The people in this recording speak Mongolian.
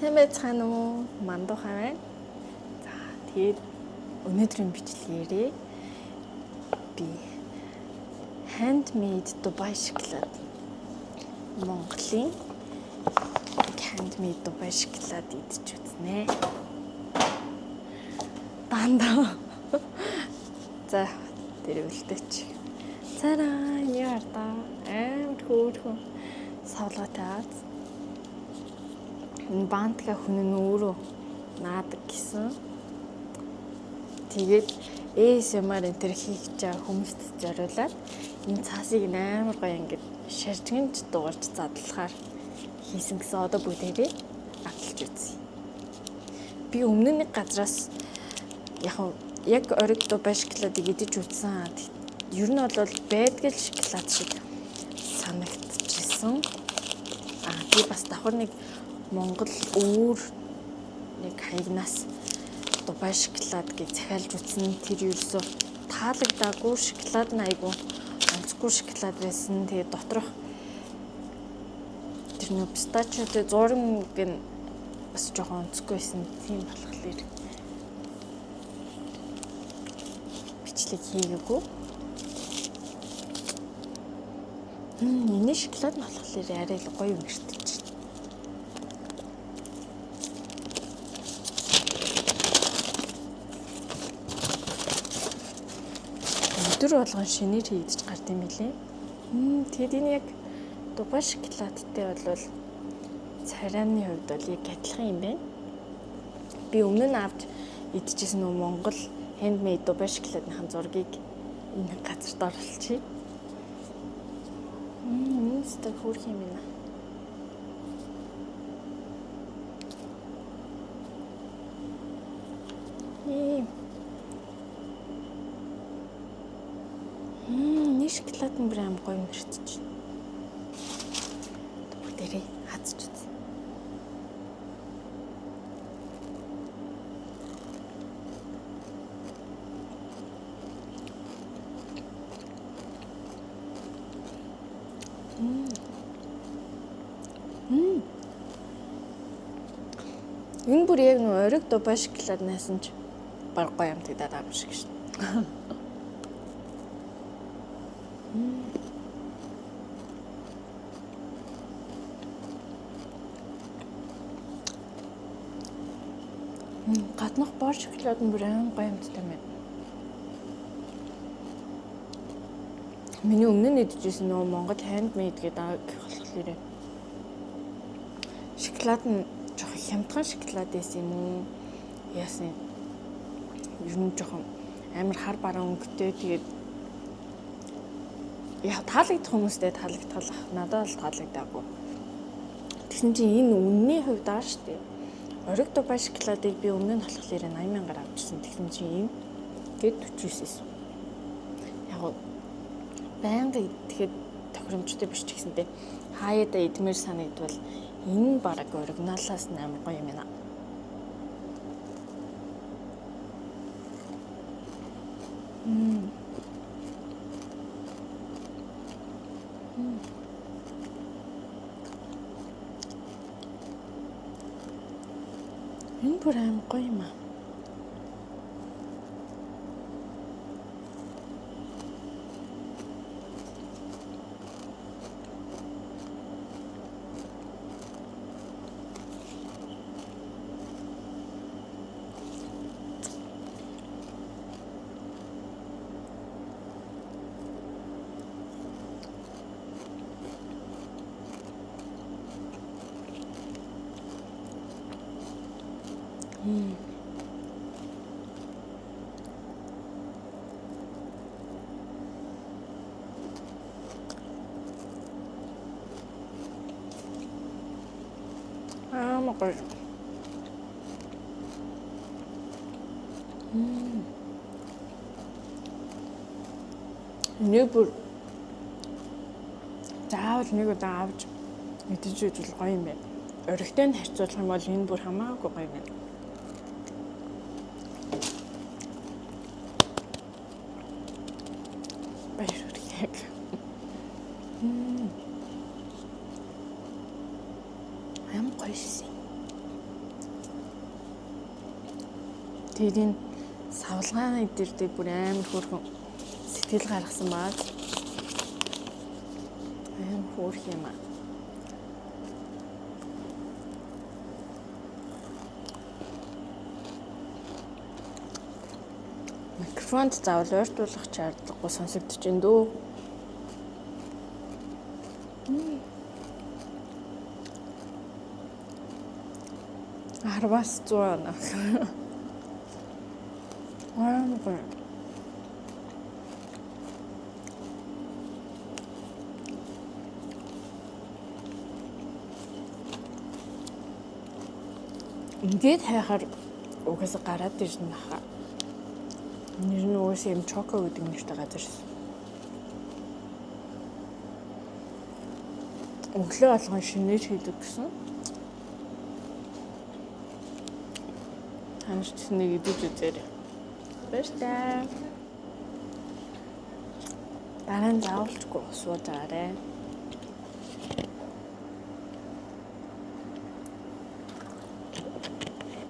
Сайн байцгаана уу? Мандуухай байна. За, тэгээд өнөөдрийн бичлэгээрээ би handmade Dubai шоколад Монголын handmade Dubai шоколад идэж үзнэ. Дандаа. За, тэр үлдээч. Цараа яарда. Хөөрхөн савлаатай аз. Энэ бантга хүн нь өөрөө наадаг гэсэн. Тэгээд ASMR энэ төр хийх чаа хүмүүст зориулаад энэ цаасыг амар гоё ингээд шаржгинж дуурж задлахаар хийсэн гэсэн. Одоо бүгдээрээ авчилж үзье. Би өмнө нэг газраас яг ориг Dubai шоколадыг идэж үзсэн. Ер нь бол байдгал шоколад шиг санагдчихсан. Би бас давхар нэг Монгол өөр нэг хаягнаас Dubai шоколад гэж захиалж үзсэн. Тэр ерөөсөө таалагдаагүй шоколад нь айгүй онцгүй шоколад байсан. Тэгээд доторх тэр нөө пистачиотой зураг нь бас жоохон онцгүй байсан. Тийм болохоор бичлэг хийгээгүй. Энэ шоколад нь болохоор арай л гоё өнгөртөж. Өдөр болгон шинээр хийдэж гард юм билээ. Тэгэд энэ яг Dubai шоколадтай бол царайны хувьд бол яг адилхан юм байна. Би өмнө нь авч идчихсэн нөө Монгол handmade Dubai шоколадын зургийг энэ газарт оруулчихъя. Инста хөрх юм байна. Шоколад нь бүр гоё мөрчиж байна. Бүгдээрээ хазж үзье. Энэ бүр яг нэг ориг Dubai шоколаднаас нь ч баг гоё юм тэгдаад байгаа юм шиг шин. Гаднах бор шоколад нь бүр гоё юмтай байна. Миний өмнө нь идчихсэн нөгөө Монгол handmade гэдэг болохоор шоколад нь жоохон хямдхан шоколад байсан юм уу? Яасан ер нь жоохон амар хар бараа өнгөтэй. Тэгээд яа таалагдах хүмүүстэй таалагдтал. Надад бол таалагдаагүй. Тэгсэн чинь энэ үнний хувьд аа штэ. Ориг Dubai шоколадыг би өмнө нь болохоор 80,000-аар авчихсан. Тэгсэн чинь ийм гээд 49-с. Яг байнга идэхэд тохиромжтой биш ч гэсэнтэй хаяада идмээр санагдвал энэ бараг оригиналаас амар гоё юм байна. Энэ бүр амар гоё юм аа. 먹어요. Нэг бүр заавал нэг удаа авч идэж үзвэл гоё юм байна. Оригтой нь харьцуулах юм бол энэ бүр хамаагүй гоё юм байна. Баярлалаа. Ам гоё шээ. тэрийн савлгааны дээр бүр амар хөөрхөн сэтгэл гаргасан баа. Амар хөөрх юм аа. Микрофонд заавал ойртуулах шаардлагагүй сонсогдож байна дөө. Арвас 100 нах. Ингээд хайхаар угаасаа гараад ирнэ хаа. Нэр нь угаасаа юм чоко гэдэг нэртэй газар шээ. Өглөө болгон шинээр хийдэг гэсэн. Хамж нэг идэж үзээрэй. Баярлалаа. Дараа нь заавалчгүй сууж байгаарэ.